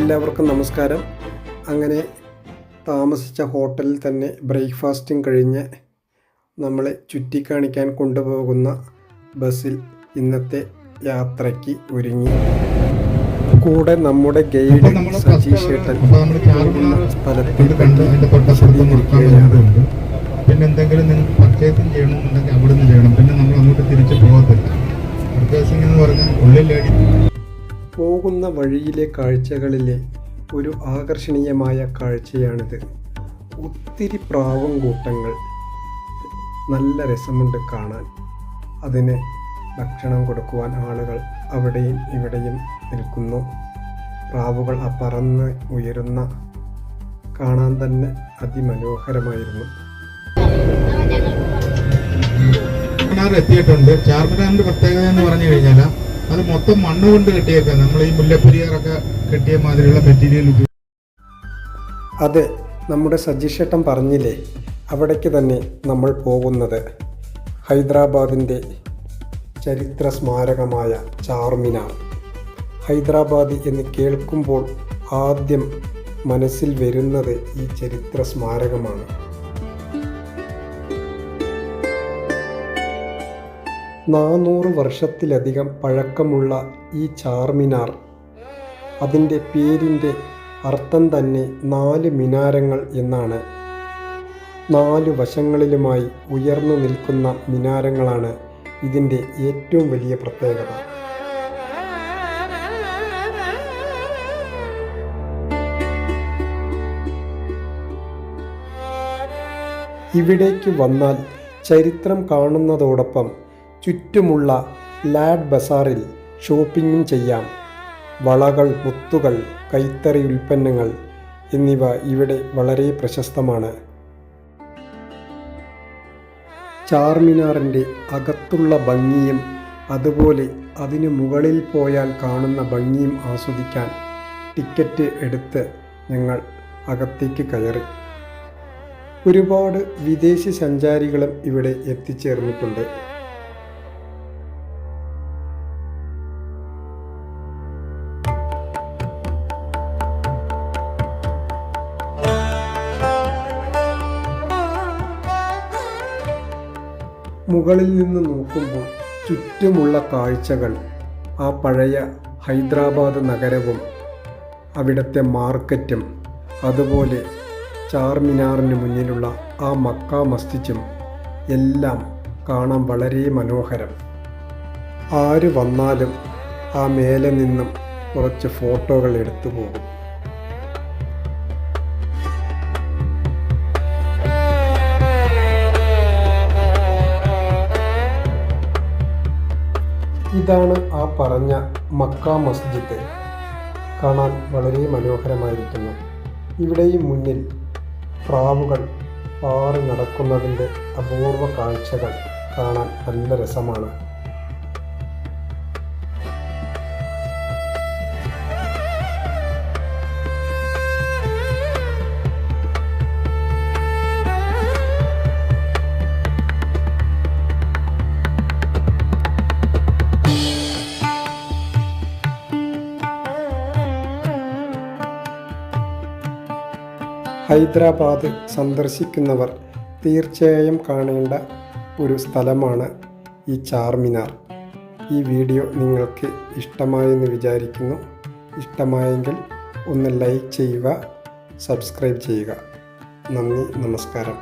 എല്ലാവർക്കും നമസ്കാരം. അങ്ങനെ താമസിച്ച ഹോട്ടലിൽ തന്നെ ബ്രേക്ക്ഫാസ്റ്റും കഴിഞ്ഞ് നമ്മളെ ചുറ്റിക്കാണിക്കാൻ കൊണ്ടുപോകുന്ന ബസ്സിൽ ഇന്നത്തെ യാത്രയ്ക്ക് ഒരുങ്ങി. കൂടെ നമ്മുടെ ഗൈഡ് സജീഷ് ഏട്ടൻ സ്ഥലത്തിൽ വിശദീകരിക്കുകയാണ്. പിന്നെ എന്തെങ്കിലും നിങ്ങൾക്ക് പർച്ചേസിങ് ചെയ്യണമെന്നുണ്ടെങ്കിൽ അവിടെ നിന്ന് ചെയ്യണം. പിന്നെ നമ്മൾ അങ്ങോട്ട് തിരിച്ച് പോകത്തില്ല. പർച്ചേസിങ് എന്ന് പറഞ്ഞാൽ ഉള്ളിലേടി പോകുന്ന വഴിയിലെ കാഴ്ചകളിലെ ഒരു ആകർഷണീയമായ കാഴ്ചയാണിത്. ഒത്തിരി പ്രാവും കൂട്ടങ്ങൾ, നല്ല രസമുണ്ട് കാണാൻ. അതിന് ഭക്ഷണം കൊടുക്കുവാൻ ആളുകൾ അവിടെയും ഇവിടെയും നിൽക്കുന്നു. പ്രാവുകൾ ആ പറന്ന് ഉയരുന്ന കാണാൻ തന്നെ അതിമനോഹരമായിരുന്നു. ചാർമിനാർ എത്തിയിട്ടുണ്ട്. ചാർമിനാറിന്റെ പ്രത്യേകത എന്ന് പറഞ്ഞു കഴിഞ്ഞാൽ അത് മൊത്തം മണ്ണ് കൊണ്ട് കെട്ടിയേക്കാം. നമ്മൾ ഈ മുല്ലപ്പെരിയാറൊക്കെ കെട്ടിയ മാതിരിയുള്ള മെറ്റീരിയൽ. അതെ, നമ്മുടെ സജീഷ് ഏട്ടൻ പറഞ്ഞില്ലേ, അവിടേക്ക് തന്നെ നമ്മൾ പോകുന്നത്. ഹൈദരാബാദിൻ്റെ ചരിത്ര സ്മാരകമായ ചാർമിനാർ. ഹൈദരാബാദ് എന്ന് കേൾക്കുമ്പോൾ ആദ്യം മനസ്സിൽ വരുന്നത് ഈ ചരിത്ര സ്മാരകമാണ്. നാനൂറ് വർഷത്തിലധികം പഴക്കമുള്ള ഈ ചാർമിനാർ, അതിൻ്റെ പേരിൻ്റെ അർത്ഥം തന്നെ 4 മിനാരങ്ങൾ എന്നാണ്. 4 വശങ്ങളിലുമായി ഉയർന്നു നിൽക്കുന്ന മിനാരങ്ങളാണ് ഇതിൻ്റെ ഏറ്റവും വലിയ പ്രത്യേകത. ഇവിടേക്ക് വന്നാൽ ചരിത്രം കാണുന്നതോടൊപ്പം ചുറ്റുമുള്ള ലാഡ് ബസാറിൽ ഷോപ്പിംഗും ചെയ്യാം. വളകൾ, മുത്തുകൾ, കൈത്തറി ഉൽപ്പന്നങ്ങൾ എന്നിവ ഇവിടെ വളരെ പ്രശസ്തമാണ്. ചാർമിനാറിൻ്റെ അകത്തുള്ള ഭംഗിയും അതുപോലെ അതിന് മുകളിൽ പോയാൽ കാണുന്ന ഭംഗിയും ആസ്വദിക്കാൻ ടിക്കറ്റ് എടുത്ത് ഞങ്ങൾ അകത്തേക്ക് കയറി. ഒരുപാട് വിദേശി സഞ്ചാരികളും ഇവിടെ എത്തിച്ചേർന്നിട്ടുണ്ട്. മുകളിൽ നിന്ന് നോക്കുമ്പോൾ ചുറ്റുമുള്ള കാഴ്ചകൾ, ആ പഴയ ഹൈദരാബാദ് നഗരവും അവിടുത്തെ മാർക്കറ്റും അതുപോലെ ചാർമിനാറിന് മുന്നിലുള്ള ആ മക്ക മസ്ജിദും എല്ലാം കാണാൻ വളരെ മനോഹരം. ആര് വന്നാലും ആ മേലെ നിന്നും കുറച്ച് ഫോട്ടോകൾ എടുത്തു പോകും. ഇതാണ് ആ പറഞ്ഞ മക്ക മസ്ജിദ്. കാണാൻ വളരെ മനോഹരമായിരിക്കുന്നു. ഇവിടെയും മുന്നിൽ പ്രാവുകൾ പാറി നടക്കുന്നതിൻ്റെ അപൂർവ കാഴ്ചകൾ കാണാൻ നല്ല രസമാണ്. ഹൈദരാബാദ് സന്ദർശിക്കുന്നവർ തീർച്ചയായും കാണേണ്ട ഒരു സ്ഥലമാണ് ഈ ചാർമിനാർ. ഈ വീഡിയോ നിങ്ങൾക്ക് ഇഷ്ടമായെന്ന് വിചാരിക്കുന്നു. ഇഷ്ടമായെങ്കിൽ ഒന്ന് ലൈക്ക് ചെയ്യുക, സബ്സ്ക്രൈബ് ചെയ്യുക. നന്ദി, നമസ്കാരം.